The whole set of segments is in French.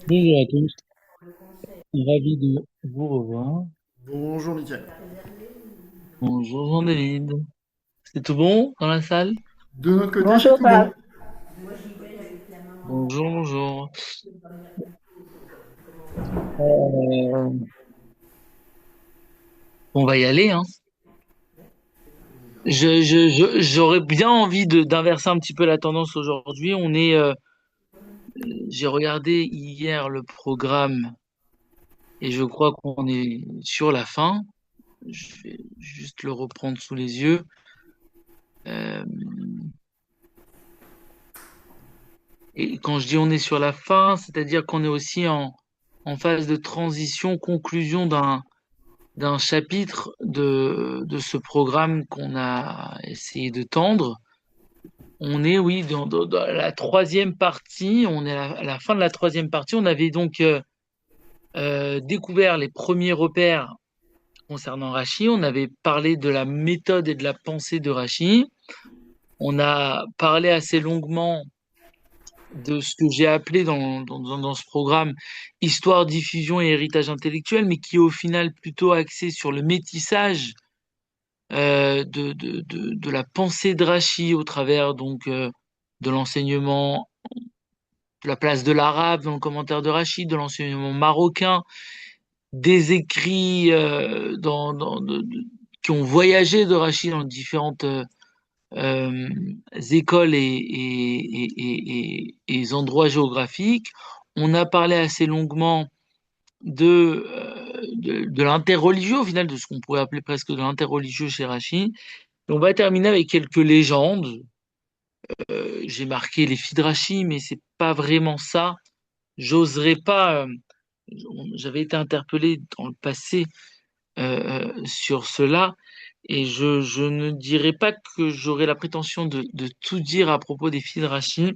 Bonjour à tous, ravi de vous revoir. Bonjour Mickaël. Bonjour Jean-David. C'est tout bon dans la salle? De notre côté, c'est Bonjour tout bon. Fab. Bonjour, bonjour. Euh, on va y aller, hein. J'aurais bien envie d'inverser un petit peu la tendance aujourd'hui. J'ai regardé hier le programme et je crois qu'on est sur la fin. Je vais juste le reprendre sous les yeux. Euh, et quand je dis on est sur la fin, c'est-à-dire qu'on est aussi en phase de transition, conclusion d'un chapitre de ce programme qu'on a essayé de tendre. On est, oui, dans la troisième partie. On est à la fin de la troisième partie. On avait donc découvert les premiers repères concernant Rachi. On avait parlé de la méthode et de la pensée de Rachi. On a parlé assez longuement de ce que j'ai appelé dans ce programme histoire, diffusion et héritage intellectuel, mais qui est au final plutôt axé sur le métissage de la pensée de Rachi au travers de l'enseignement, de la place de l'arabe dans le commentaire de Rachi, de l'enseignement marocain, des écrits qui ont voyagé de Rachi dans différentes euh, écoles et endroits géographiques. On a parlé assez longuement de l'interreligieux, au final, de ce qu'on pourrait appeler presque de l'interreligieux chez Rachi. On va terminer avec quelques légendes. J'ai marqué les filles de Rachi, mais c'est pas vraiment ça. J'oserais pas. J'avais été interpellé dans le passé sur cela, et je ne dirais pas que j'aurais la prétention de tout dire à propos des filles de Rachi.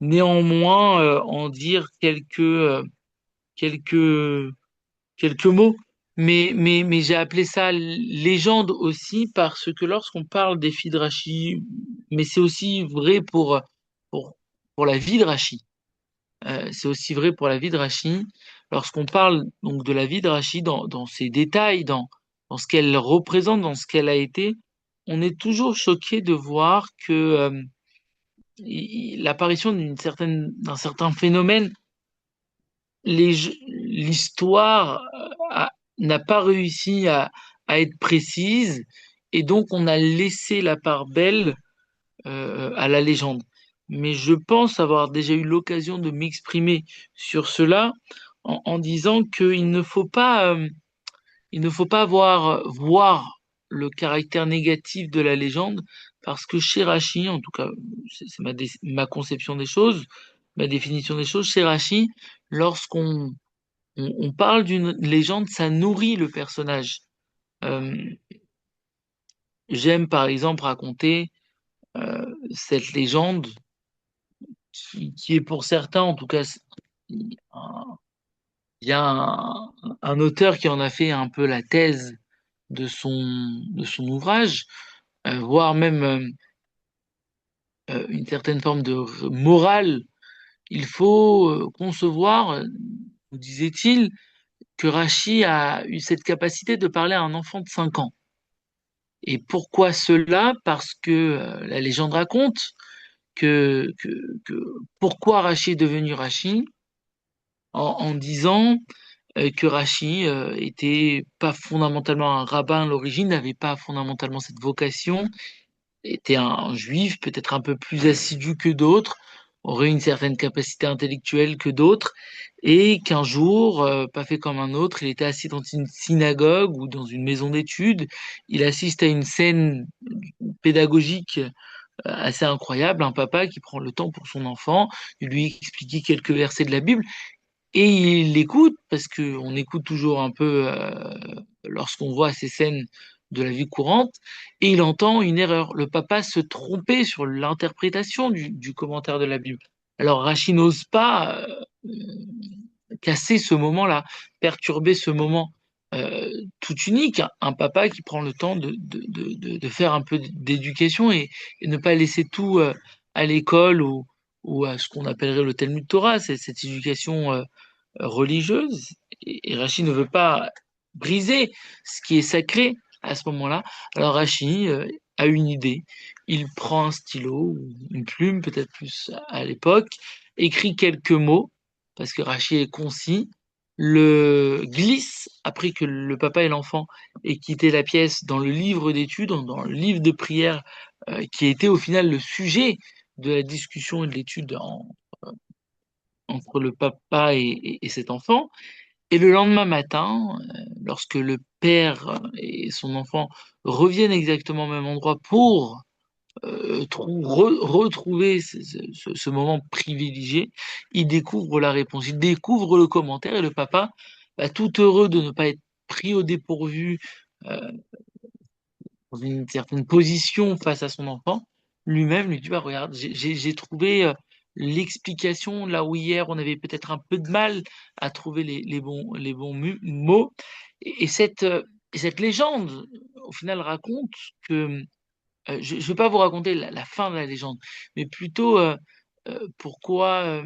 Néanmoins, en dire quelques quelques mots. Mais j'ai appelé ça légende aussi parce que lorsqu'on parle des filles de Rachi, mais c'est aussi vrai pour, pour la vie de Rachi. C'est aussi vrai pour la vie de Rachi. Lorsqu'on parle donc de la vie de Rachi dans ses détails, dans ce qu'elle représente, dans ce qu'elle a été, on est toujours choqué de voir que l'apparition d'un certain phénomène, l'histoire n'a pas réussi à être précise et donc on a laissé la part belle à la légende. Mais je pense avoir déjà eu l'occasion de m'exprimer sur cela en disant il ne faut pas voir le caractère négatif de la légende parce que chez Rachi, en tout cas, c'est ma conception des choses, ma définition des choses, chez Rachi, lorsqu'on on parle d'une légende, ça nourrit le personnage. Euh, J'aime par exemple raconter cette légende qui est pour certains, en tout cas, un- il y a un auteur qui en a fait un peu la thèse de son ouvrage, voire même une certaine forme de morale. Il faut concevoir, nous disait-il, que Rachi a eu cette capacité de parler à un enfant de 5 ans. Et pourquoi cela? Parce que la légende raconte que, que, que pourquoi Rachi est devenu Rachi en disant que Rachi était pas fondamentalement un rabbin à l'origine, n'avait pas fondamentalement cette vocation, était un juif peut-être un peu plus assidu que d'autres, aurait une certaine capacité intellectuelle que d'autres, et qu'un jour, pas fait comme un autre, il était assis dans une synagogue ou dans une maison d'études, il assiste à une scène pédagogique assez incroyable, un papa qui prend le temps pour son enfant, de lui expliquer quelques versets de la Bible, et il l'écoute, parce que on écoute toujours un peu lorsqu'on voit ces scènes de la vie courante, et il entend une erreur. Le papa se trompait sur l'interprétation du commentaire de la Bible. Alors Rachid n'ose pas casser ce moment-là, perturber ce moment tout unique, un papa qui prend le temps de faire un peu d'éducation et ne pas laisser tout à l'école ou à ce qu'on appellerait le Talmud Torah, c'est cette éducation religieuse. Et Rachi ne veut pas briser ce qui est sacré à ce moment-là. Alors Rachi a une idée. Il prend un stylo, ou une plume, peut-être plus à l'époque, écrit quelques mots, parce que Rachi est concis, le glisse après que le papa et l'enfant aient quitté la pièce dans le livre d'études, dans le livre de prière, qui était au final le sujet de la discussion et de l'étude entre le papa et cet enfant. Et le lendemain matin, lorsque le père et son enfant reviennent exactement au même endroit pour retrouver ce moment privilégié, ils découvrent la réponse, ils découvrent le commentaire et le papa, tout heureux de ne pas être pris au dépourvu euh, dans une certaine position face à son enfant, lui-même lui dit, bah, regarde, j'ai trouvé l'explication là où hier on avait peut-être un peu de mal à trouver les bons mots. Et cette légende, au final, raconte que, je ne vais pas vous raconter la fin de la légende, mais plutôt pourquoi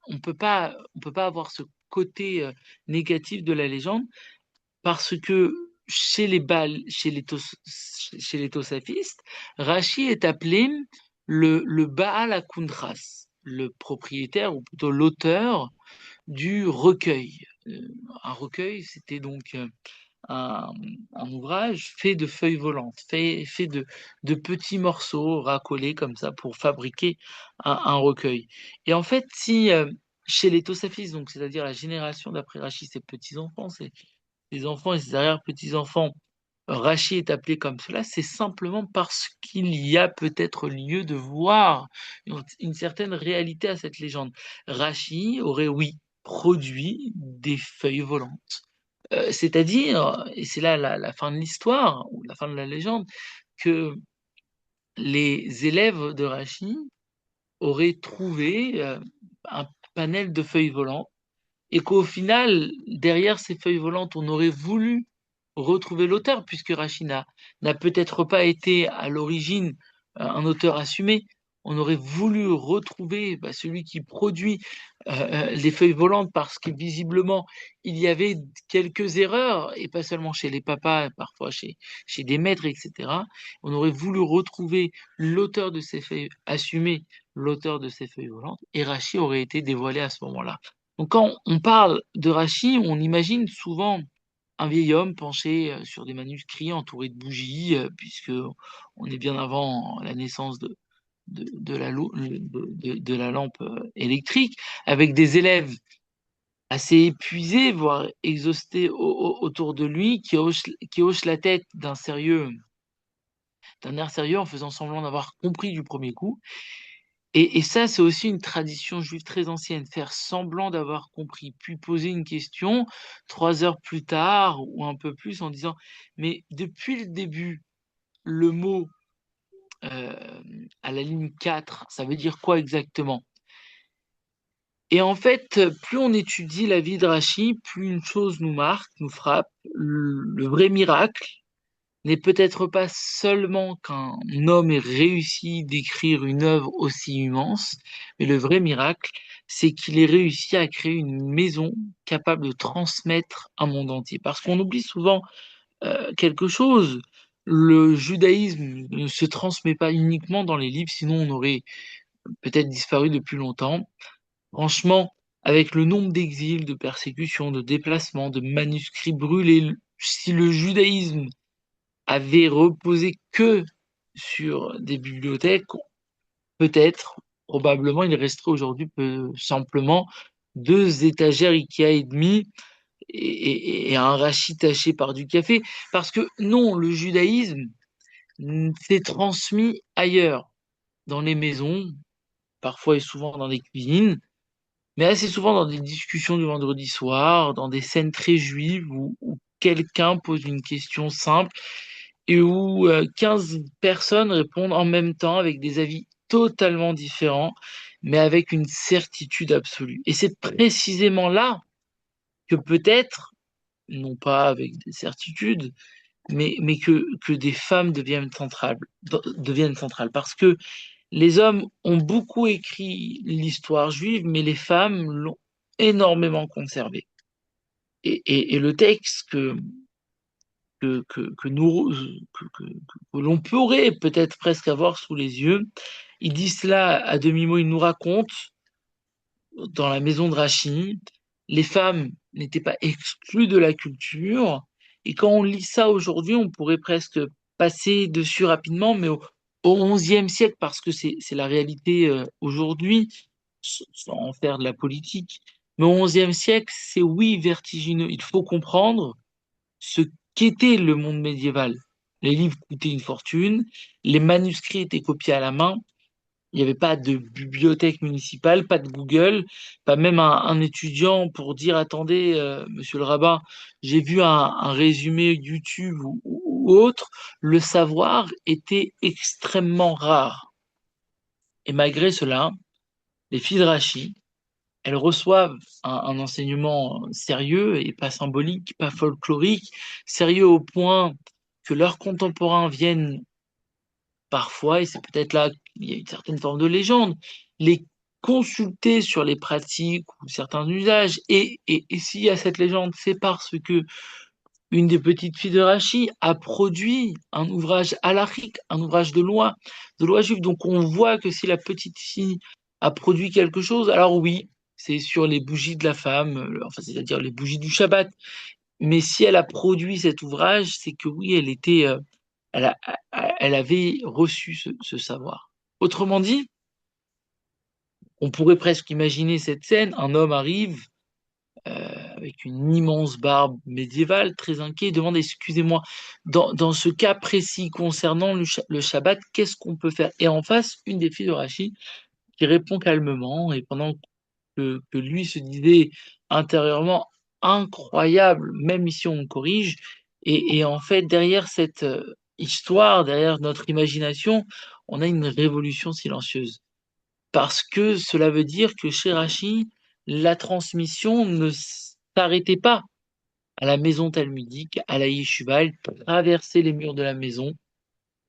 on peut pas avoir ce côté négatif de la légende, parce que chez les Tosafistes, Rachi est appelé le Baal HaKundras, le propriétaire, ou plutôt l'auteur du recueil. Un recueil, c'était donc un, un ouvrage fait de feuilles volantes, fait de petits morceaux racolés comme ça pour fabriquer un recueil. Et en fait, si chez les Tosafistes, donc c'est-à-dire la génération d'après Rachi, ses petits-enfants, ses enfants et ses arrière-petits-enfants, Rachi est appelé comme cela, c'est simplement parce qu'il y a peut-être lieu de voir une certaine réalité à cette légende. Rachi aurait, oui, produit des feuilles volantes. C'est-à-dire, et c'est là la fin de l'histoire, ou la fin de la légende, que les élèves de Rachi auraient trouvé un panel de feuilles volantes et qu'au final, derrière ces feuilles volantes, on aurait voulu retrouver l'auteur, puisque Rachina n'a peut-être pas été à l'origine un auteur assumé. On aurait voulu retrouver celui qui produit les feuilles volantes parce que visiblement il y avait quelques erreurs, et pas seulement chez les papas, parfois chez des maîtres, etc. On aurait voulu retrouver l'auteur de ces feuilles, assumer l'auteur de ces feuilles volantes, et Rachi aurait été dévoilé à ce moment-là. Donc quand on parle de Rachi, on imagine souvent un vieil homme penché sur des manuscrits entouré de bougies, puisque on est bien avant la naissance de la lampe électrique, avec des élèves assez épuisés, voire exhaustés autour de lui, qui hochent la tête d'un air sérieux en faisant semblant d'avoir compris du premier coup. Et ça, c'est aussi une tradition juive très ancienne, faire semblant d'avoir compris, puis poser une question 3 heures plus tard ou un peu plus en disant, mais depuis le début, le mot euh, à la ligne 4, ça veut dire quoi exactement? Et en fait, plus on étudie la vie de Rachi, plus une chose nous marque, nous frappe. Le vrai miracle n'est peut-être pas seulement qu'un homme ait réussi d'écrire une œuvre aussi immense, mais le vrai miracle, c'est qu'il ait réussi à créer une maison capable de transmettre un monde entier. Parce qu'on oublie souvent quelque chose. Le judaïsme ne se transmet pas uniquement dans les livres, sinon on aurait peut-être disparu depuis longtemps. Franchement, avec le nombre d'exils, de persécutions, de déplacements, de manuscrits brûlés, si le judaïsme avait reposé que sur des bibliothèques, peut-être, probablement, il resterait aujourd'hui simplement 2 étagères Ikea et demi et un rachis taché par du café. Parce que non, le judaïsme s'est transmis ailleurs, dans les maisons, parfois et souvent dans des cuisines, mais assez souvent dans des discussions du vendredi soir, dans des scènes très juives où quelqu'un pose une question simple et où 15 personnes répondent en même temps avec des avis totalement différents, mais avec une certitude absolue. Et c'est précisément là que peut-être, non pas avec des certitudes, mais que des femmes deviennent centrales. Parce que Les hommes ont beaucoup écrit l'histoire juive, mais les femmes l'ont énormément conservée. Et le texte que nous, que l'on pourrait peut-être presque avoir sous les yeux, il dit cela à demi-mot, il nous raconte dans la maison de Rachid, les femmes n'étaient pas exclues de la culture. Et quand on lit ça aujourd'hui, on pourrait presque passer dessus rapidement, mais au XIe siècle, parce que c'est la réalité aujourd'hui, sans en faire de la politique. Mais au XIe siècle, c'est oui vertigineux. Il faut comprendre ce qu'était le monde médiéval. Les livres coûtaient une fortune, les manuscrits étaient copiés à la main, il n'y avait pas de bibliothèque municipale, pas de Google, pas même un étudiant pour dire, attendez, monsieur le rabbin, j'ai vu un résumé YouTube ou autre. Le savoir était extrêmement rare. Et malgré cela, les filles de Rachi, elles reçoivent un enseignement sérieux et pas symbolique, pas folklorique, sérieux au point que leurs contemporains viennent parfois, et c'est peut-être là qu'il y a une certaine forme de légende, les consulter sur les pratiques ou certains usages. Et s'il y a cette légende, c'est parce que une des petites filles de Rachi a produit un ouvrage halachique, un ouvrage de loi juive. Donc on voit que si la petite fille a produit quelque chose, alors oui, c'est sur les bougies de la femme, enfin c'est-à-dire les bougies du Shabbat. Mais si elle a produit cet ouvrage, c'est que oui, elle, a- elle avait reçu ce savoir. Autrement dit, on pourrait presque imaginer cette scène, un homme arrive avec une immense barbe médiévale, très inquiet, demande, excusez-moi, dans ce cas précis concernant le Shabbat, qu'est-ce qu'on peut faire? Et en face, une des filles de Rachid qui répond calmement, et pendant que lui se disait intérieurement incroyable, même ici on me corrige, et en fait, derrière cette histoire, derrière notre imagination, on a une révolution silencieuse. Parce que cela veut dire que chez Rachi, la transmission ne s'arrêtait pas à la maison talmudique, à la yeshiva, elle traversait les murs de la maison.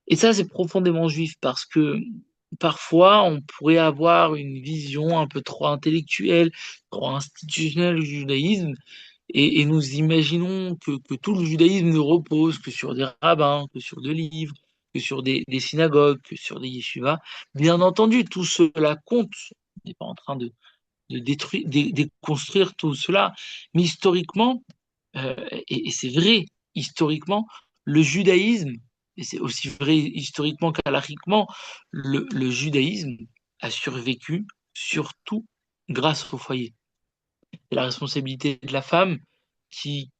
Et ça, c'est profondément juif parce que parfois, on pourrait avoir une vision un peu trop intellectuelle, trop institutionnelle du judaïsme, et nous imaginons que tout le judaïsme ne repose que sur des rabbins, que sur des livres, que sur des synagogues, que sur des yeshivas. Bien entendu, tout cela compte. On n'est pas en train de détruire, de déconstruire tout cela. Mais historiquement, et c'est vrai, historiquement, le judaïsme, et c'est aussi vrai historiquement qu'alariquement, le judaïsme a survécu surtout grâce au foyer. C'est la responsabilité de la femme qui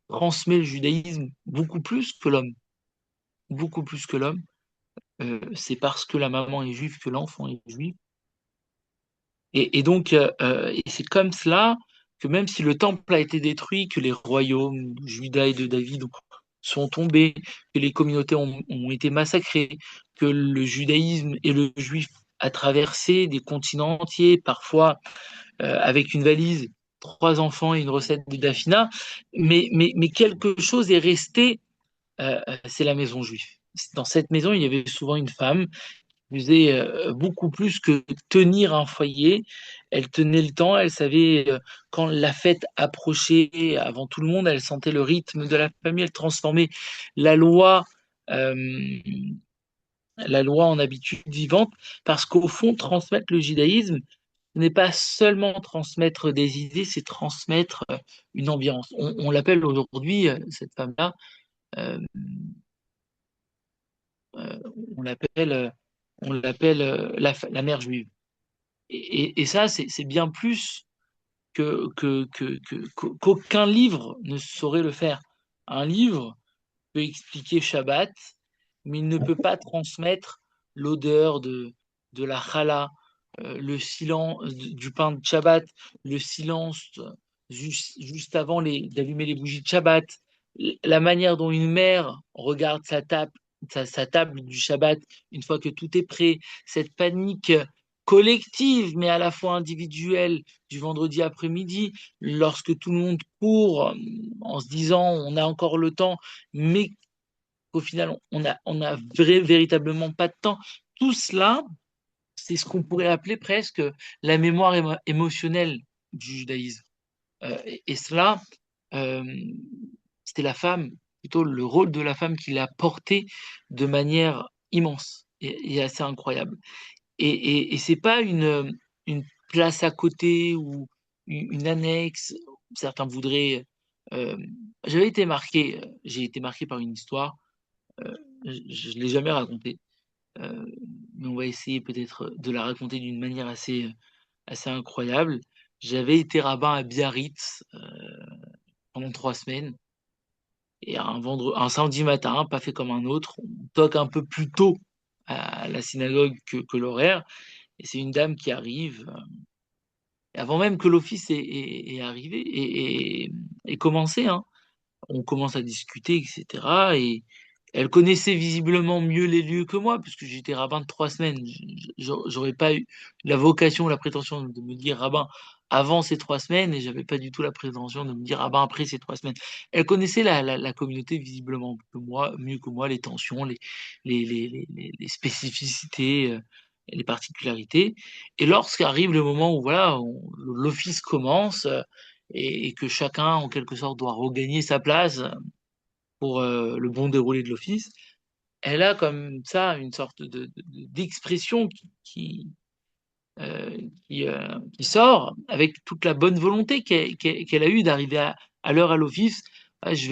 transmet le judaïsme beaucoup plus que l'homme. Beaucoup plus que l'homme. C'est parce que la maman est juive que l'enfant est juif. Et donc, et c'est comme cela que même si le temple a été détruit, que les royaumes de Juda et de David sont tombés, que les communautés ont été massacrées, que le judaïsme et le juif a traversé des continents entiers, parfois avec une valise, trois enfants et une recette de Dafina, mais quelque chose est resté, c'est la maison juive. Dans cette maison, il y avait souvent une femme faisait beaucoup plus que tenir un foyer. Elle tenait le temps, elle savait quand la fête approchait avant tout le monde, elle sentait le rythme de la famille, elle transformait la loi, euh, la loi en habitude vivante, parce qu'au fond, transmettre le judaïsme, ce n'est pas seulement transmettre des idées, c'est transmettre une ambiance. On l'appelle aujourd'hui, cette femme-là, euh, euh, on l'appelle, la mère juive. Et ça, c'est bien plus qu'aucun livre ne saurait le faire. Un livre peut expliquer Shabbat, mais il ne peut pas transmettre l'odeur de la challah, le silence du pain de Shabbat, le silence juste avant d'allumer les bougies de Shabbat, la manière dont une mère regarde sa table du Shabbat une fois que tout est prêt, cette panique collective mais à la fois individuelle du vendredi après-midi, lorsque tout le monde court en se disant on a encore le temps, mais qu'au final on a véritablement pas de temps. Tout cela, c'est ce qu'on pourrait appeler presque la mémoire émotionnelle du judaïsme. Et cela, euh, c'était la femme, plutôt le rôle de la femme qui l'a porté de manière immense et assez incroyable. Et c'est pas une place à côté ou une annexe. Certains voudraient. euh, j'ai été marqué par une histoire. Je ne l'ai jamais racontée, mais on va essayer peut-être de la raconter d'une manière assez incroyable. J'avais été rabbin à Biarritz pendant 3 semaines. Et un samedi matin, pas fait comme un autre, on toque un peu plus tôt à la synagogue que l'horaire. Et c'est une dame qui arrive, et avant même que l'office est arrivé et commencé, hein. On commence à discuter, etc. Et elle connaissait visiblement mieux les lieux que moi, puisque j'étais rabbin de 3 semaines. J'aurais pas eu la vocation, la prétention de me dire rabbin avant ces 3 semaines, et j'avais pas du tout la prétention de me dire rabbin après ces 3 semaines. Elle connaissait la communauté visiblement mieux que moi, les tensions, les spécificités, les particularités. Et lorsqu'arrive le moment où voilà, l'office commence, et que chacun, en quelque sorte, doit regagner sa place pour le bon déroulé de l'office, elle a comme ça une sorte d'expression euh, qui sort avec toute la bonne volonté qu'elle a eue d'arriver à l'heure à l'office. Ah, je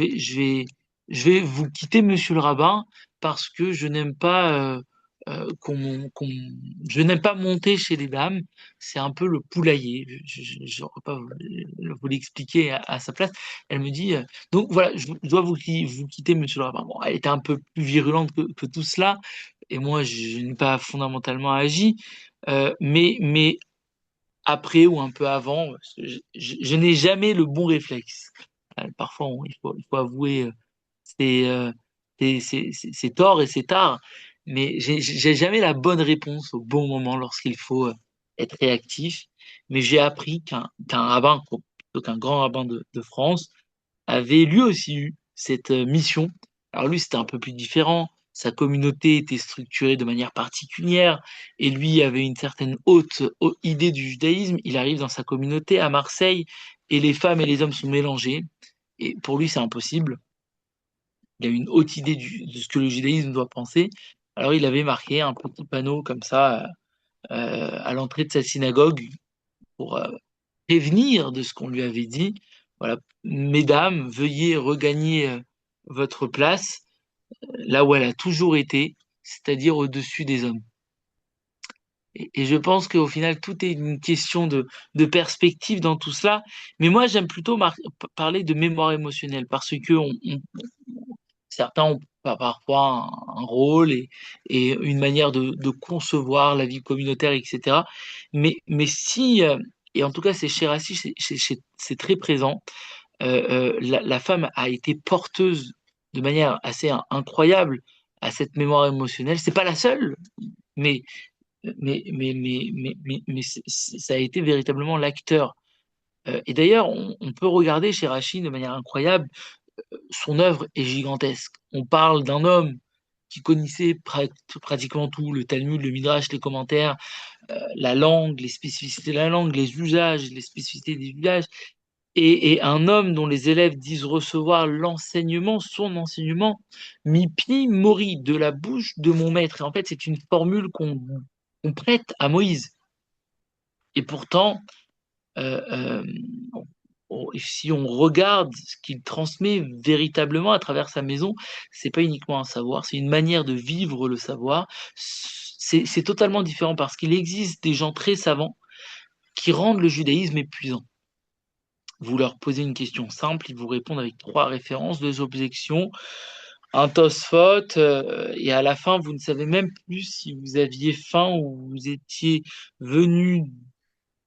vais vous quitter, monsieur le rabbin, parce que je n'aime pas je n'aime pas monter chez les dames. C'est un peu le poulailler. Je n'aurais pas vous l'expliquer à sa place. Elle me dit donc voilà, je dois vous quitter, monsieur le rabbin. Bon, elle était un peu plus virulente que tout cela, et moi je n'ai pas fondamentalement agi. Mais après ou un peu avant, je n'ai jamais le bon réflexe. Parfois, il faut avouer ses, ses torts et ses tares, mais j'ai jamais la bonne réponse au bon moment lorsqu'il faut être réactif. Mais j'ai appris qu'un rabbin, plutôt qu'un grand rabbin de France, avait lui aussi eu cette mission. Alors lui, c'était un peu plus différent. Sa communauté était structurée de manière particulière et lui avait une certaine haute idée du judaïsme. Il arrive dans sa communauté à Marseille et les femmes et les hommes sont mélangés. Et pour lui, c'est impossible. Il a une haute idée de ce que le judaïsme doit penser. Alors il avait marqué un petit panneau comme ça à l'entrée de sa synagogue pour prévenir de ce qu'on lui avait dit. Voilà, mesdames, veuillez regagner votre place là où elle a toujours été, c'est-à-dire au-dessus des hommes. Et je pense qu'au final, tout est une question de perspective dans tout cela. Mais moi, j'aime plutôt parler de mémoire émotionnelle parce que certains ont parfois un rôle et une manière de concevoir la vie communautaire, etc. Mais si, et en tout cas, c'est chez Rassi, c'est très présent, la femme a été porteuse de manière assez incroyable à cette mémoire émotionnelle. C'est pas la seule, mais, ça a été véritablement l'acteur. Et d'ailleurs, on peut regarder chez Rachid de manière incroyable, son œuvre est gigantesque. On parle d'un homme qui connaissait pratiquement tout, le Talmud, le Midrash, les commentaires, la langue, les spécificités de la langue, les usages, les spécificités des usages, et un homme dont les élèves disent recevoir l'enseignement, son enseignement, mi-pli mori, de la bouche de mon maître. Et en fait, c'est une formule qu'on prête à Moïse. Et pourtant, euh, euh, si on regarde ce qu'il transmet véritablement à travers sa maison, c'est pas uniquement un savoir, c'est une manière de vivre le savoir. C'est totalement différent parce qu'il existe des gens très savants qui rendent le judaïsme épuisant. Vous leur posez une question simple, ils vous répondent avec 3 références, 2 objections, un Tosfot, et à la fin, vous ne savez même plus si vous aviez faim ou vous étiez venu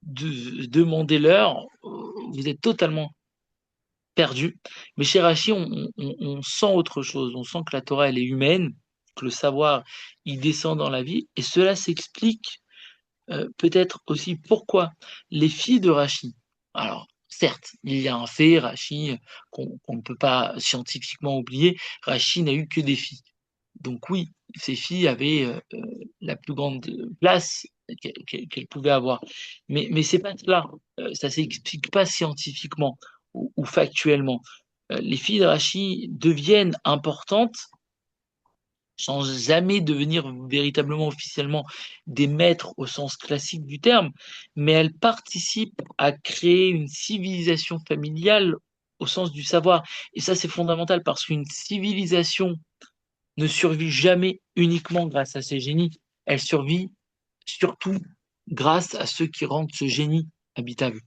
demander l'heure. Vous êtes totalement perdu. Mais chez Rachi, on sent autre chose. On sent que la Torah, elle est humaine, que le savoir, il descend dans la vie. Et cela s'explique peut-être aussi pourquoi les filles de Rachi. Alors, certes, il y a un fait, Rachi, qu'on ne peut pas scientifiquement oublier. Rachi n'a eu que des filles. Donc oui, ces filles avaient la plus grande place qu'elles pouvaient avoir. Mais c'est pas cela. Ça s'explique pas scientifiquement ou factuellement. Les filles de Rachi deviennent importantes sans jamais devenir véritablement officiellement des maîtres au sens classique du terme, mais elles participent à créer une civilisation familiale au sens du savoir. Et ça, c'est fondamental parce qu'une civilisation ne survit jamais uniquement grâce à ses génies, elle survit surtout grâce à ceux qui rendent ce génie habitable.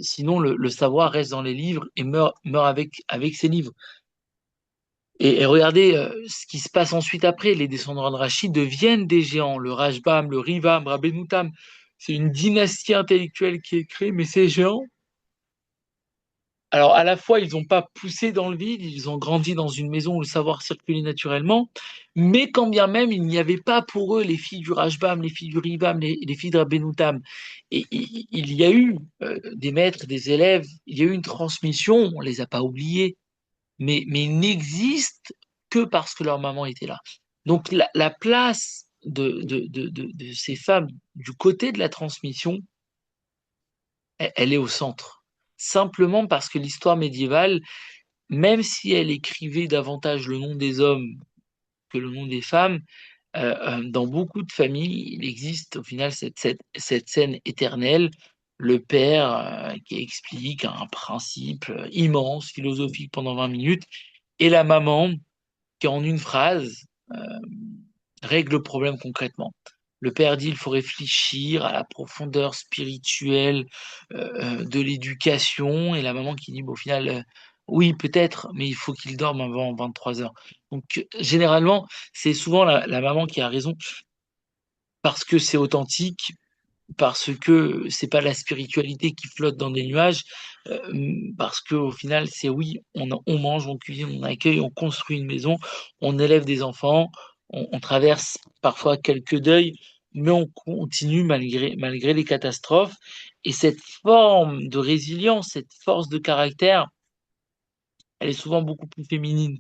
Sinon, le savoir reste dans les livres et meurt avec ses livres. Et regardez ce qui se passe ensuite après. Les descendants de Rachid deviennent des géants. Le Rajbam, le Rivam, Rabbenoutam. C'est une dynastie intellectuelle qui est créée, mais ces géants, alors à la fois, ils n'ont pas poussé dans le vide, ils ont grandi dans une maison où le savoir circulait naturellement, mais quand bien même, il n'y avait pas pour eux les filles du Rajbam, les filles du Rivam, les filles de Rabbenoutam. Et il y a eu des maîtres, des élèves, il y a eu une transmission, on les a pas oubliés, mais ils n'existent que parce que leur maman était là. Donc la place de ces femmes du côté de la transmission, elle est au centre. Simplement parce que l'histoire médiévale, même si elle écrivait davantage le nom des hommes que le nom des femmes, dans beaucoup de familles, il existe au final cette scène éternelle, le père qui explique un principe immense, philosophique pendant 20 minutes, et la maman qui en une phrase règle le problème concrètement. Le père dit il faut réfléchir à la profondeur spirituelle de l'éducation et la maman qui dit bon, au final oui peut-être mais il faut qu'il dorme avant 23 heures. Donc généralement c'est souvent la maman qui a raison parce que c'est authentique, parce que c'est pas la spiritualité qui flotte dans des nuages, parce que au final, c'est oui, on mange, on cuisine, on accueille, on construit une maison, on élève des enfants, on traverse parfois quelques deuils, mais on continue malgré les catastrophes. Et cette forme de résilience, cette force de caractère, elle est souvent beaucoup plus féminine.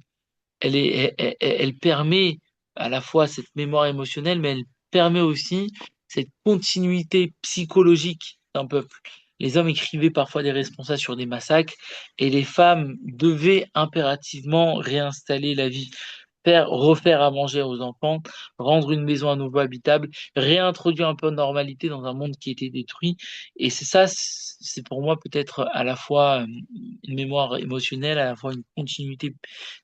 Elle permet à la fois cette mémoire émotionnelle, mais elle permet aussi cette continuité psychologique d'un peuple. Les hommes écrivaient parfois des responsables sur des massacres et les femmes devaient impérativement réinstaller la vie, refaire à manger aux enfants, rendre une maison à nouveau habitable, réintroduire un peu de normalité dans un monde qui était détruit. Et c'est ça, c'est pour moi peut-être à la fois une mémoire émotionnelle, à la fois une continuité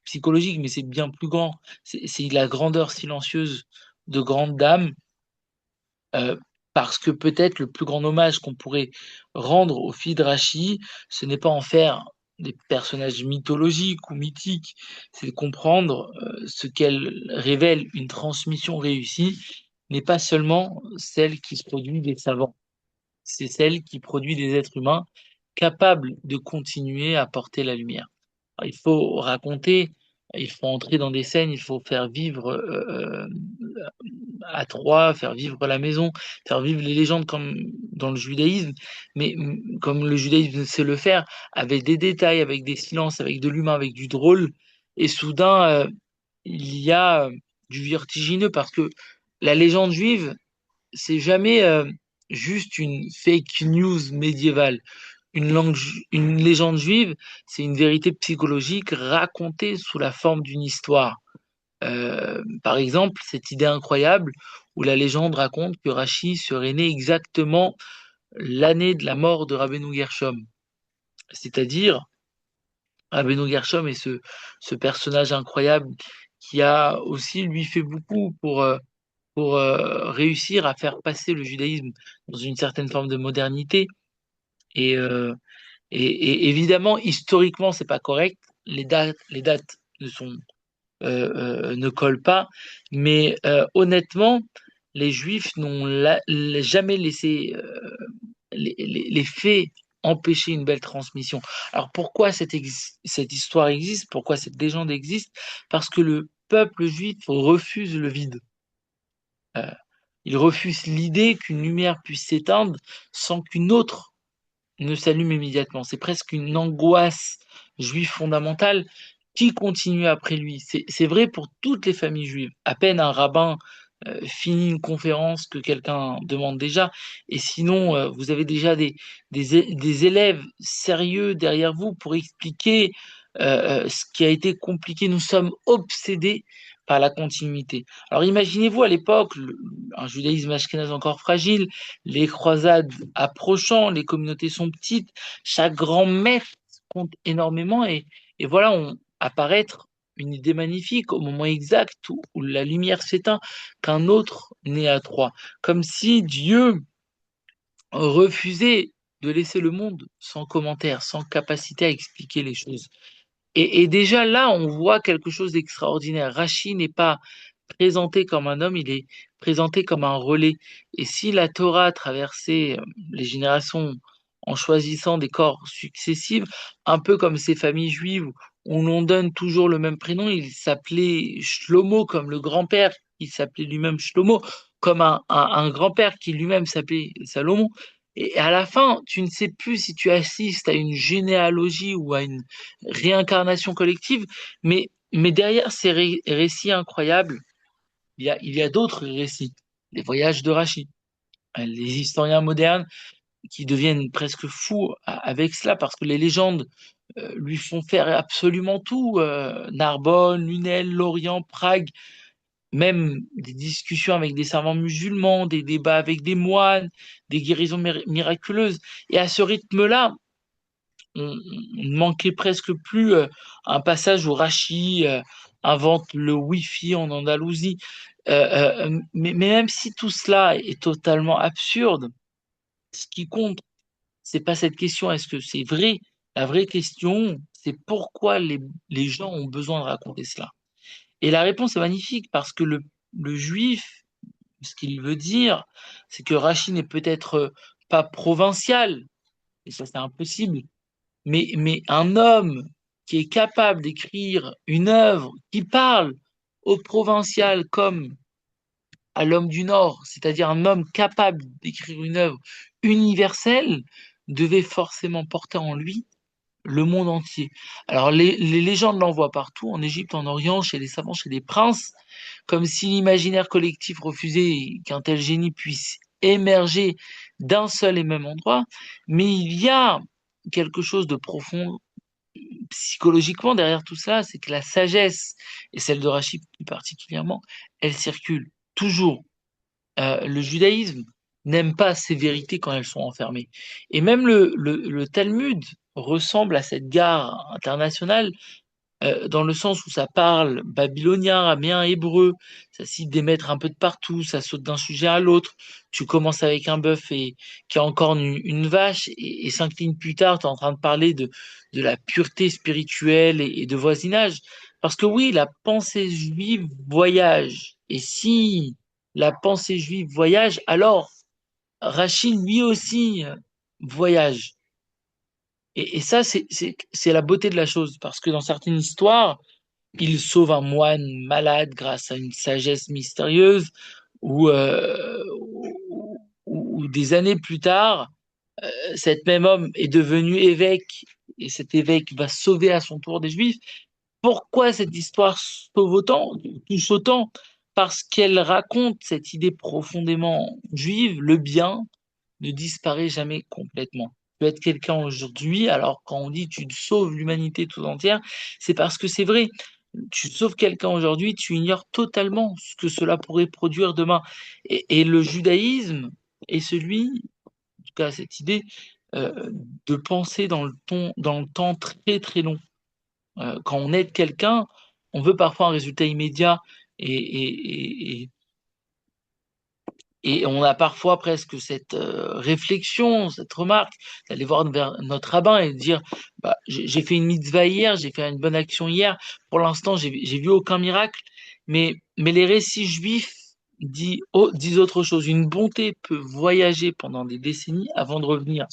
psychologique, mais c'est bien plus grand. C'est la grandeur silencieuse de grandes dames, euh, parce que peut-être le plus grand hommage qu'on pourrait rendre aux filles de Rachid, ce n'est pas en faire des personnages mythologiques ou mythiques, c'est de comprendre ce qu'elles révèlent, une transmission réussie, n'est pas seulement celle qui se produit des savants, c'est celle qui produit des êtres humains capables de continuer à porter la lumière. Il faut raconter, il faut entrer dans des scènes, il faut faire vivre à trois, faire vivre la maison, faire vivre les légendes comme dans le judaïsme, mais comme le judaïsme sait le faire, avec des détails, avec des silences, avec de l'humain, avec du drôle. Et soudain, il y a du vertigineux parce que la légende juive, c'est jamais juste une fake news médiévale. Une légende juive, c'est une vérité psychologique racontée sous la forme d'une histoire. Par exemple, cette idée incroyable où la légende raconte que Rachi serait né exactement l'année de la mort de Rabbeinu Gershom. C'est-à-dire, Rabbeinu Gershom est ce personnage incroyable qui a aussi, lui, fait beaucoup pour réussir à faire passer le judaïsme dans une certaine forme de modernité. Et, euh, et évidemment, historiquement, c'est pas correct. Les dates ne collent pas. Mais honnêtement, les Juifs n'ont jamais laissé les faits empêcher une belle transmission. Alors pourquoi cette histoire existe? Pourquoi cette légende existe? Parce que le peuple juif refuse le vide. Euh, il refuse l'idée qu'une lumière puisse s'éteindre sans qu'une autre ne s'allume immédiatement. C'est presque une angoisse juive fondamentale. qui continue après lui. C'est vrai pour toutes les familles juives. À peine un rabbin finit une conférence que quelqu'un demande déjà. Et sinon, vous avez déjà des élèves sérieux derrière vous pour expliquer ce qui a été compliqué. Nous sommes obsédés par la continuité. Alors imaginez-vous à l'époque, un judaïsme ashkénaze encore fragile, les croisades approchant, les communautés sont petites, chaque grand maître compte énormément et voilà, on apparaître une idée magnifique au moment exact où la lumière s'éteint, qu'un autre naît à trois. Comme si Dieu refusait de laisser le monde sans commentaire, sans capacité à expliquer les choses. Et déjà là, on voit quelque chose d'extraordinaire. Rachid n'est pas présenté comme un homme, il est présenté comme un relais. Et si la Torah traversait les générations en choisissant des corps successifs, un peu comme ces familles juives où l'on donne toujours le même prénom, il s'appelait Shlomo comme le grand-père, il s'appelait lui-même Shlomo, comme un grand-père qui lui-même s'appelait Salomon. Et à la fin, tu ne sais plus si tu assistes à une généalogie ou à une réincarnation collective, mais derrière ces récits incroyables, il y a d'autres récits, les voyages de Rachid, les historiens modernes qui deviennent presque fous avec cela parce que les légendes lui font faire absolument tout, Narbonne, Lunel, Lorient, Prague, même des discussions avec des savants musulmans, des débats avec des moines, des guérisons miraculeuses. Et à ce rythme-là, on ne manquait presque plus un passage où Rachi invente le Wi-Fi en Andalousie. Mais même si tout cela est totalement absurde, ce qui compte, c'est pas cette question, est-ce que c'est vrai? La vraie question, c'est pourquoi les gens ont besoin de raconter cela. Et la réponse est magnifique parce que le juif, ce qu'il veut dire, c'est que Rachid n'est peut-être pas provincial, et ça c'est impossible, mais un homme qui est capable d'écrire une œuvre qui parle au provincial comme à l'homme du Nord, c'est-à-dire un homme capable d'écrire une œuvre universelle, devait forcément porter en lui le monde entier. Alors les légendes l'envoient partout, en Égypte, en Orient, chez les savants, chez les princes, comme si l'imaginaire collectif refusait qu'un tel génie puisse émerger d'un seul et même endroit, mais il y a quelque chose de profond psychologiquement derrière tout ça, c'est que la sagesse, et celle de Rachid plus particulièrement, elle circule toujours. Le judaïsme n'aime pas ces vérités quand elles sont enfermées. Et même le Talmud ressemble à cette gare internationale dans le sens où ça parle babylonien, araméen, hébreu, ça cite des maîtres un peu de partout, ça saute d'un sujet à l'autre. Tu commences avec un bœuf et qui a encore une vache, et 5 lignes plus tard, tu es en train de parler de la pureté spirituelle et de voisinage. Parce que oui, la pensée juive voyage. Et si la pensée juive voyage, alors Rachid lui aussi voyage. Et ça, c'est la beauté de la chose, parce que dans certaines histoires, il sauve un moine malade grâce à une sagesse mystérieuse, ou, ou des années plus tard, cet même homme est devenu évêque, et cet évêque va sauver à son tour des Juifs. Pourquoi cette histoire sauve autant, touche autant? Parce qu'elle raconte cette idée profondément juive, le bien ne disparaît jamais complètement. Tu peux être quelqu'un aujourd'hui, alors quand on dit tu sauves l'humanité tout entière, c'est parce que c'est vrai. Tu sauves quelqu'un aujourd'hui, tu ignores totalement ce que cela pourrait produire demain. Et le judaïsme est celui, en tout cas cette idée, de penser dans le temps très très long. Quand on aide quelqu'un, on veut parfois un résultat immédiat et on a parfois presque cette réflexion, cette remarque, d'aller voir vers notre rabbin et de dire, bah, j'ai fait une mitzvah hier, j'ai fait une bonne action hier, pour l'instant j'ai vu aucun miracle, mais les récits juifs disent autre chose. Une bonté peut voyager pendant des décennies avant de revenir.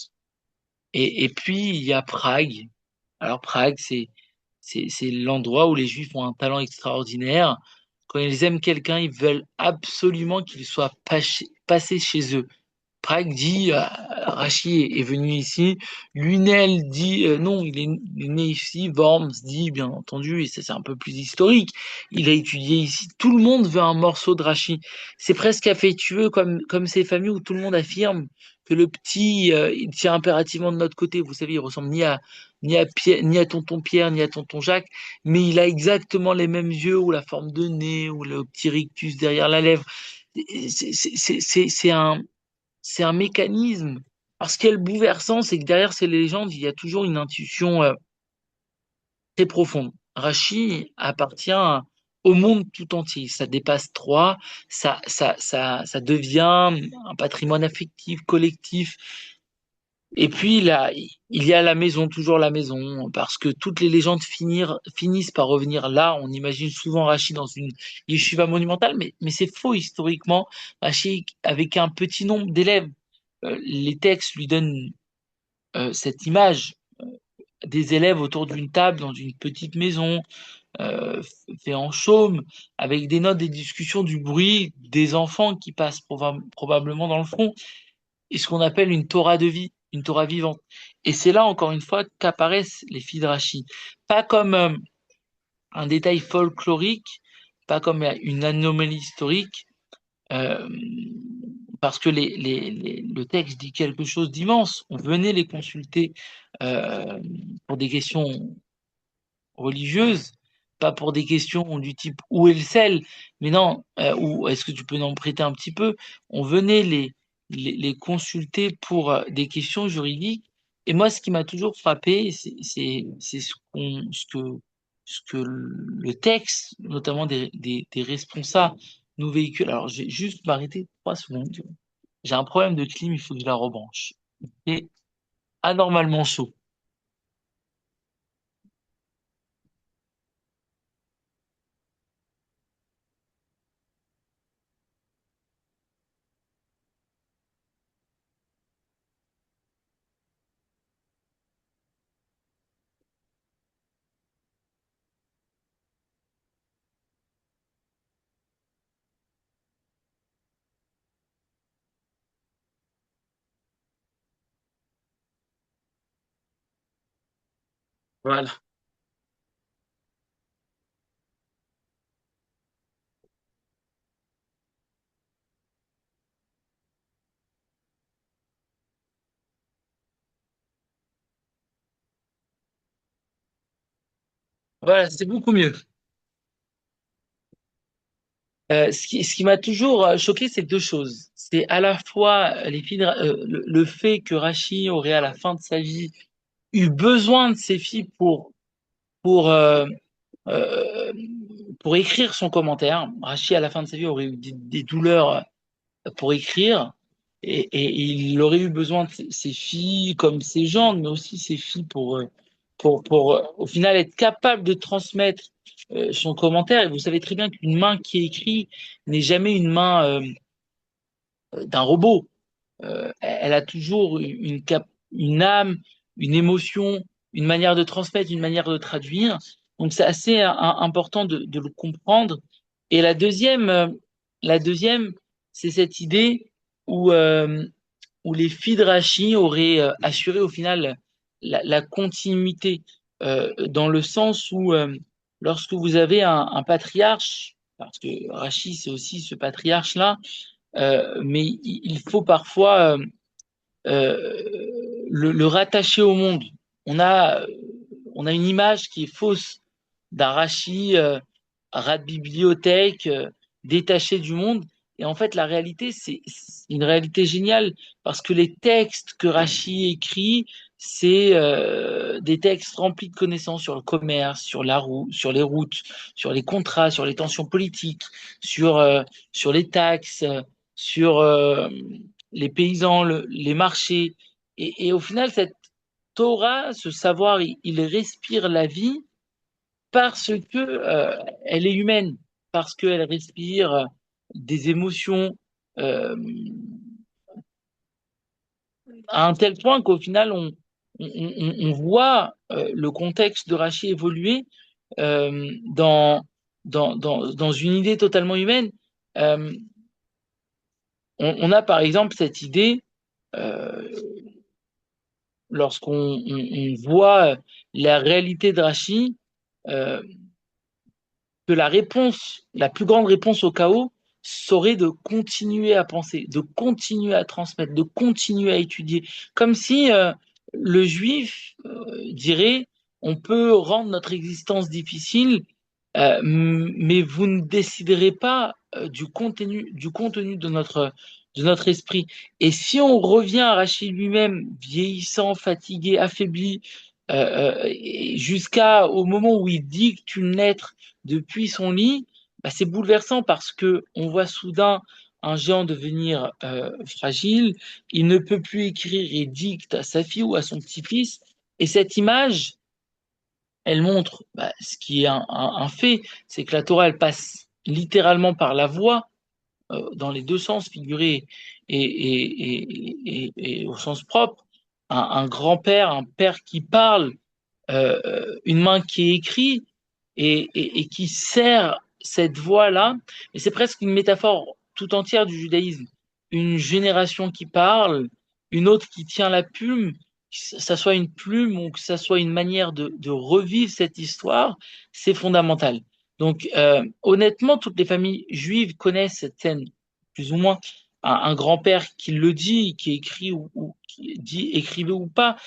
Et puis il y a Prague. Alors Prague, c'est l'endroit où les Juifs ont un talent extraordinaire. Quand ils aiment quelqu'un, ils veulent absolument qu'il soit passé chez eux. Prague dit Rachi est venu ici. Lunel dit non, il est né ici. Worms dit, bien entendu, et ça c'est un peu plus historique, il a étudié ici. Tout le monde veut un morceau de Rachi. C'est presque affectueux comme ces familles où tout le monde affirme que le petit, il tient impérativement de notre côté. Vous savez, il ressemble ni à Pierre, ni à tonton Pierre, ni à tonton Jacques, mais il a exactement les mêmes yeux ou la forme de nez ou le petit rictus derrière la lèvre. C'est un mécanisme. Alors, ce qui est le bouleversant, c'est que derrière ces légendes, il y a toujours une intuition très profonde. Rachi appartient au monde tout entier. Ça dépasse Troie, ça devient un patrimoine affectif, collectif. Et puis là, il y a la maison, toujours la maison, parce que toutes les légendes finissent par revenir là. On imagine souvent Rachi dans une yeshiva monumentale, mais c'est faux historiquement. Rachi avec un petit nombre d'élèves. Les textes lui donnent cette image des élèves autour d'une table dans une petite maison, fait en chaume, avec des notes, des discussions, du bruit, des enfants qui passent probablement dans le fond, et ce qu'on appelle une Torah de vie, une Torah vivante. Et c'est là, encore une fois, qu'apparaissent les filles de Rachi. Pas comme un détail folklorique, pas comme une anomalie historique, euh, parce que le texte dit quelque chose d'immense. On venait les consulter euh, pour des questions religieuses, pas pour des questions du type où est le sel, mais non, ou est-ce que tu peux en prêter un petit peu? On venait les consulter pour des questions juridiques. Et moi, ce qui m'a toujours frappé, c'est ce que le texte, notamment des responsables, nous véhicule. Alors, je vais juste m'arrêter 3 secondes. J'ai un problème de clim, il faut que je la rebranche. Et anormalement chaud. Voilà. Voilà, c'est beaucoup mieux. Ce qui m'a toujours choqué, c'est deux choses. C'est à la fois le fait que Rachi aurait à la fin de sa vie eu besoin de ses filles pour, euh, euh, pour écrire son commentaire. Rachi, à la fin de sa vie, aurait eu des douleurs pour écrire et il aurait eu besoin de ses filles comme ses gendres, mais aussi ses filles pour au final être capable de transmettre son commentaire. Et vous savez très bien qu'une main qui écrit n'est jamais une main d'un robot. Elle a toujours une âme, une émotion, une manière de transmettre, une manière de traduire. Donc c'est assez important de le comprendre. Et la deuxième, c'est cette idée où les filles de Rachi auraient assuré au final la continuité, dans le sens où lorsque vous avez un patriarche, parce que Rachi c'est aussi ce patriarche-là, mais il faut parfois le rattacher au monde. On a, on a une image qui est fausse d'Arachi, rat de bibliothèque, détaché du monde. Et en fait, la réalité, c'est une réalité géniale parce que les textes que Rachi écrit, c'est des textes remplis de connaissances sur le commerce, sur les routes, sur les contrats, sur les tensions politiques, sur les taxes, sur les paysans, les marchés. Et au final, cette Torah, ce savoir, il respire la vie parce que elle est humaine, parce qu'elle respire des émotions euh, à un tel point qu'au final, on voit le contexte de Rachid évoluer dans une idée totalement humaine. On a par exemple cette idée. lorsqu'on voit la réalité de Rachi, euh, que la réponse, la plus grande réponse au chaos, serait de continuer à penser, de continuer à transmettre, de continuer à étudier. Comme si le juif dirait, on peut rendre notre existence difficile, mais vous ne déciderez pas du contenu de notre esprit. Et si on revient à Rachid lui-même, vieillissant, fatigué, affaibli, et jusqu'à au moment où il dicte une lettre depuis son lit, bah, c'est bouleversant parce que on voit soudain un géant devenir fragile. Il ne peut plus écrire et dicte à sa fille ou à son petit-fils. Et cette image, elle montre ce qui est un fait, c'est que la Torah, elle passe littéralement par la voix, dans les deux sens, figuré et au sens propre. Un grand-père, un père qui parle, une main qui écrit et qui sert cette voix-là. Et c'est presque une métaphore tout entière du judaïsme. Une génération qui parle, une autre qui tient la plume, que ça soit une plume ou que ça soit une manière de revivre cette histoire, c'est fondamental. Donc, honnêtement, toutes les familles juives connaissent cette scène, plus ou moins. Un grand-père qui le dit, qui écrit ou qui dit écrivez ou pas,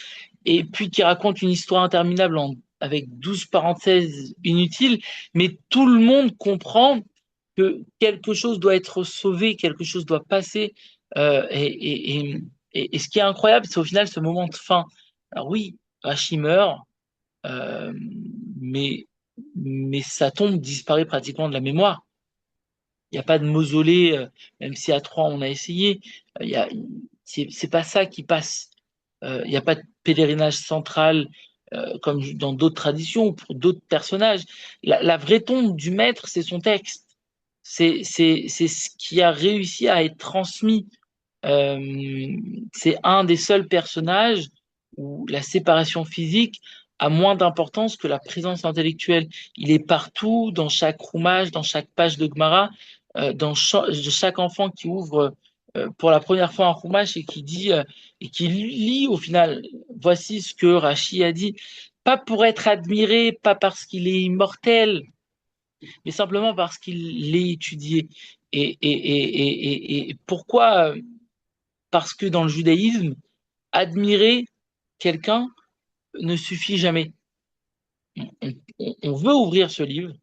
et puis qui raconte une histoire interminable avec 12 parenthèses inutiles, mais tout le monde comprend que quelque chose doit être sauvé, quelque chose doit passer. Et ce qui est incroyable, c'est au final ce moment de fin. Alors oui, Rachid meurt, euh, mais, mais sa tombe disparaît pratiquement de la mémoire. Il n'y a pas de mausolée, même si à Troyes on a essayé. Il y a, c'est pas ça qui passe. Il n'y a pas de pèlerinage central comme dans d'autres traditions ou pour d'autres personnages. La vraie tombe du maître, c'est son texte. C'est ce qui a réussi à être transmis. C'est un des seuls personnages où la séparation physique a moins d'importance que la présence intellectuelle. Il est partout, dans chaque roumage, dans chaque page de Gemara, chaque enfant qui ouvre pour la première fois un roumage et qui dit et qui lit au final, voici ce que Rachi a dit, pas pour être admiré, pas parce qu'il est immortel, mais simplement parce qu'il l'est étudié. Et pourquoi? Parce que dans le judaïsme, admirer quelqu'un ne suffit jamais. On veut ouvrir ce livre,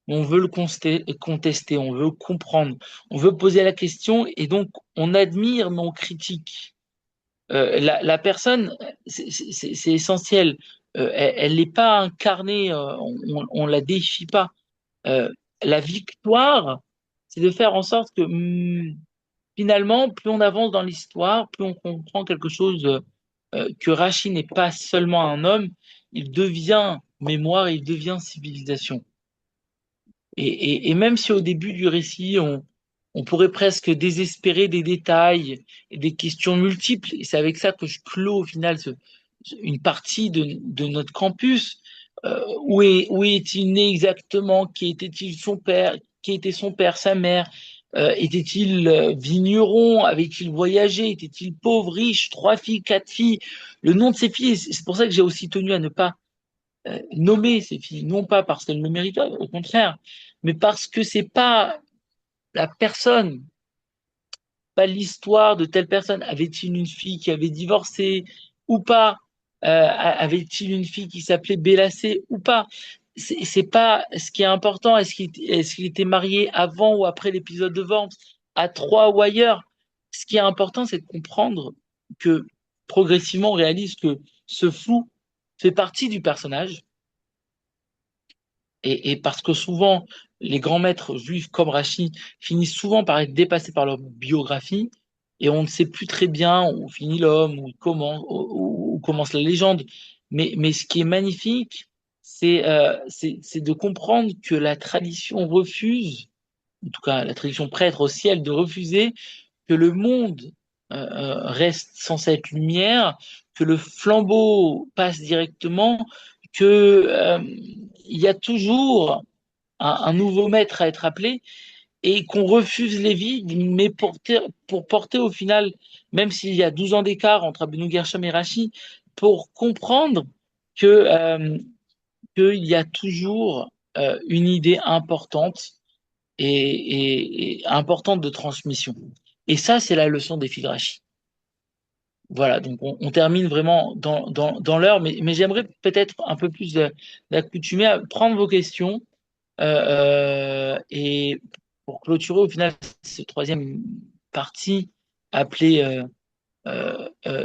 on veut le contester, on veut comprendre, on veut poser la question et donc on admire, mais on critique. La personne, c'est essentiel. Elle n'est pas incarnée, on la déifie pas. Euh, la victoire, c'est de faire en sorte que finalement, plus on avance dans l'histoire, plus on comprend quelque chose, que Rachid n'est pas seulement un homme, il devient mémoire, il devient civilisation. Et même si au début du récit, on pourrait presque désespérer des détails et des questions multiples, et c'est avec ça que je clôt au final une partie de notre campus, où est-il né exactement, qui était-il son père, qui était son père, sa mère, était-il vigneron, avait-il voyagé, était-il pauvre, riche, trois filles, quatre filles, le nom de ses filles, c'est pour ça que j'ai aussi tenu à ne pas nommer ces filles, non pas parce qu'elles le méritent, au contraire, mais parce que c'est pas la personne, pas l'histoire de telle personne. Avait-il une fille qui avait divorcé ou pas? Avait-il une fille qui s'appelait Bélacé ou pas? C'est pas ce qui est important. Est-ce qu'il était marié avant ou après l'épisode de Worms, à Troyes ou ailleurs? Ce qui est important, c'est de comprendre que progressivement, on réalise que ce flou fait partie du personnage et parce que souvent, les grands maîtres juifs comme Rachi finissent souvent par être dépassés par leur biographie et on ne sait plus très bien où finit l'homme, où commence la légende. Mais ce qui est magnifique, c'est de comprendre que la tradition refuse, en tout cas la tradition prêtre au ciel, de refuser que le monde reste sans cette lumière, que le flambeau passe directement, que il y a toujours un nouveau maître à être appelé et qu'on refuse les vides, mais pour porter au final, même s'il y a 12 ans d'écart entre Abnou Gershom et Rachi, pour comprendre que qu'il y a toujours une idée importante et importante de transmission. Et ça, c'est la leçon des Figrachi. Voilà, donc on termine vraiment dans l'heure, mais j'aimerais peut-être un peu plus d'accoutumer à prendre vos questions et pour clôturer au final cette troisième partie appelée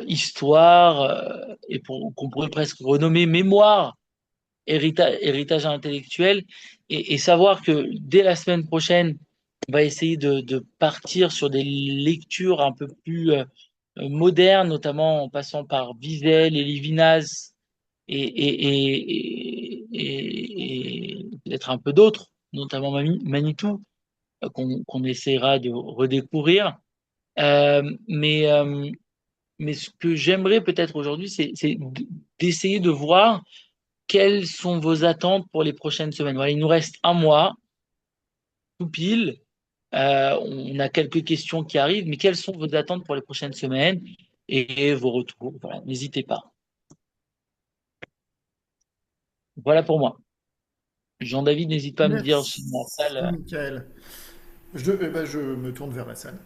histoire et qu'on pourrait presque renommer mémoire, héritage intellectuel et savoir que dès la semaine prochaine, on va essayer de partir sur des lectures un peu plus modernes, notamment en passant par Wiesel et Lévinas et peut-être un peu d'autres, notamment Manitou, qu'on essaiera de redécouvrir. Euh, mais, euh, mais ce que j'aimerais peut-être aujourd'hui, c'est d'essayer de voir quelles sont vos attentes pour les prochaines semaines. Voilà, il nous reste un mois, tout pile. On a quelques questions qui arrivent, mais quelles sont vos attentes pour les prochaines semaines et vos retours? Voilà, n'hésitez pas. Voilà pour moi. Jean-David, n'hésite pas à me dire si dans la Merci, salle. Michael. Je me tourne vers la salle.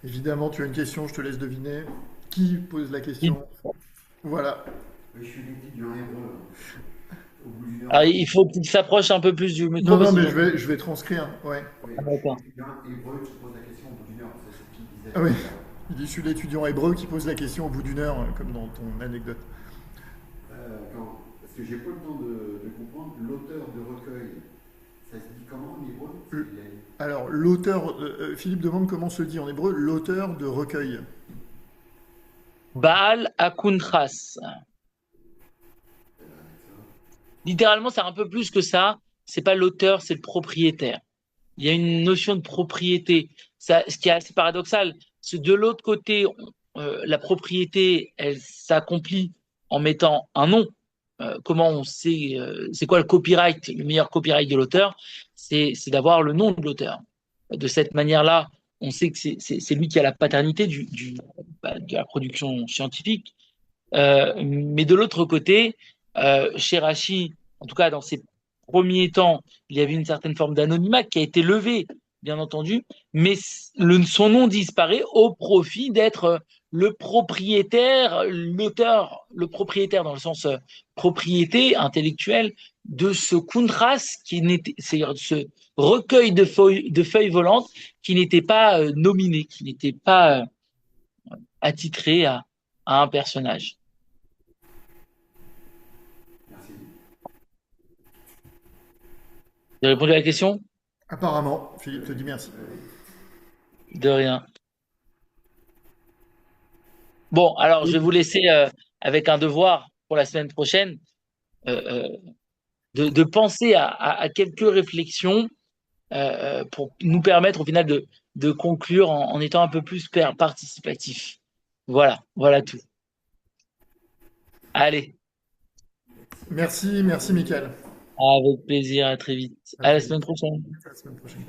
Évidemment, tu as une question, je te laisse deviner. Qui pose la question? Voilà. Oui, je suis l'étudiant hébreu, au bout d'une heure. Ah, il faut qu'il s'approche un peu plus du Non, micro non, parce que mais j'entends. je vais transcrire. Ouais. Oui, Ah, je suis d'accord. l'étudiant hébreu qui pose la question au bout d'une heure. C'est ce qu'il disait Ah oui. tout à l'heure. Il dit, je suis l'étudiant hébreu qui pose la question au bout d'une heure, comme dans ton anecdote. Parce que j'ai pas le temps de comprendre l'auteur de recueil. Ça se dit comment en hébreu? Le- Alors, l'auteur, Philippe demande comment se dit en hébreu l'auteur de recueil. Baal Akuntras. Littéralement, c'est un peu plus que ça. C'est pas l'auteur, c'est le propriétaire. Il y a une notion de propriété. Ça, ce qui est assez paradoxal, c'est de l'autre côté, la propriété, elle s'accomplit en mettant un nom. Comment on sait, c'est quoi le copyright? Le meilleur copyright de l'auteur, c'est d'avoir le nom de l'auteur. De cette manière-là, on sait que c'est lui qui a la paternité de la production scientifique. Mais de l'autre côté, chez Rachi, en tout cas dans ses premiers temps, il y avait une certaine forme d'anonymat qui a été levé, bien entendu, mais son nom disparaît au profit d'être le propriétaire, l'auteur, le propriétaire dans le sens propriété intellectuelle de ce Kuntras qui n'était, c'est-à-dire ce recueil de feuilles volantes qui n'était pas nominé, qui n'était pas attitré à un personnage. Merci. J'ai répondu à la question? Apparemment, Philippe te dit merci. De rien. Bon, alors je vais vous laisser avec un devoir pour la semaine prochaine, de penser à quelques réflexions pour nous permettre au final de conclure en étant un peu plus participatif. Voilà, voilà tout. Allez, Merci, merci, Michael. avec plaisir, à très vite. À À la très vite. semaine prochaine. À la semaine prochaine.